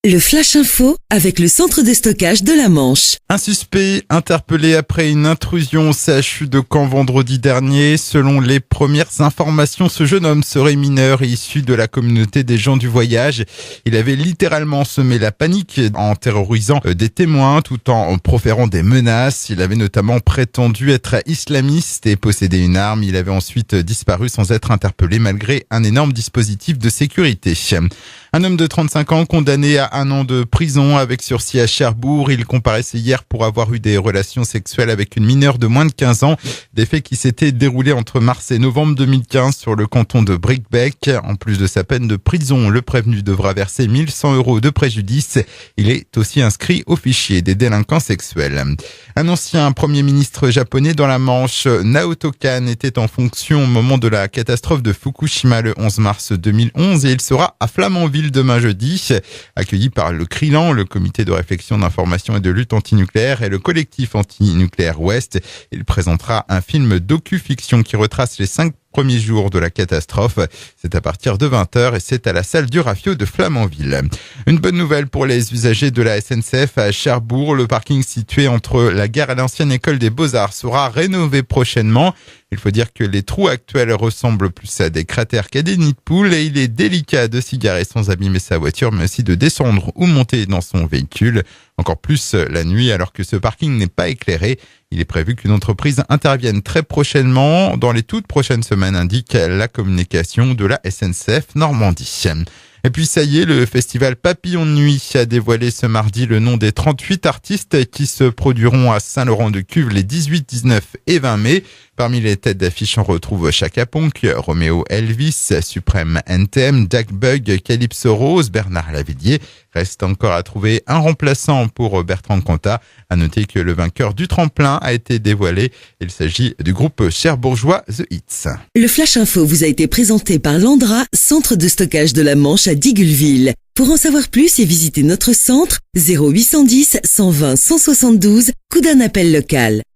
Le Flash Info avec le centre de stockage de la Manche. Un suspect interpellé après une intrusion au CHU de Caen vendredi dernier. Selon les premières informations, ce jeune homme serait mineur et issu de la communauté des gens du voyage. Il avait littéralement semé la panique en terrorisant des témoins tout en proférant des menaces. Il avait notamment prétendu être islamiste et posséder une arme. Il avait ensuite disparu sans être interpellé malgré un énorme dispositif de sécurité. Un homme de 35 ans condamné à 1 an de prison avec sursis à Cherbourg. Il comparaissait hier pour avoir eu des relations sexuelles avec une mineure de moins de 15 ans. Des faits qui s'étaient déroulés entre mars et novembre 2015 sur le canton de Bricquebec. En plus de sa peine de prison, le prévenu devra verser 1 100 € de préjudice. Il est aussi inscrit au fichier des délinquants sexuels. Un ancien premier ministre japonais dans la Manche, Naoto Kan, était en fonction au moment de la catastrophe de Fukushima le 11 mars 2011 et il sera à Flamanville demain jeudi, accueilli par le CRILAN, le comité de réflexion d'information et de lutte antinucléaire et le collectif antinucléaire Ouest. Il présentera un film docu-fiction qui retrace les 5 premiers jours de la catastrophe. C'est à partir de 20h et c'est à la salle du Rafio de Flamanville. Une bonne nouvelle pour les usagers de la SNCF à Cherbourg. Le parking situé entre la gare et l'ancienne école des Beaux-Arts sera rénové prochainement. Il faut dire que les trous actuels ressemblent plus à des cratères qu'à des nids de poules et il est délicat de s'y garer sans abîmer sa voiture, mais aussi de descendre ou monter dans son véhicule. Encore plus la nuit alors que ce parking n'est pas éclairé. Il est prévu qu'une entreprise intervienne très prochainement, dans les toutes prochaines semaines, indique la communication de la SNCF Normandie. Et puis ça y est, le festival Papillon de Nuit a dévoilé ce mardi le nom des 38 artistes qui se produiront à Saint-Laurent-de-Cuves les 18, 19 et 20 mai. Parmi les têtes d'affiche, on retrouve Chaka Ponk, Roméo Elvis, Suprême NTM, Jack Bug, Calypso Rose, Bernard Lavillier. Reste encore à trouver un remplaçant pour Bertrand Cantat. À noter que le vainqueur du tremplin a été dévoilé. Il s'agit du groupe cherbourgeois The Hits. Le Flash Info vous a été présenté par Landra, centre de stockage de la Manche à Digulleville. Pour en savoir plus et visiter notre centre, 0810 120 172, coup d'un appel local.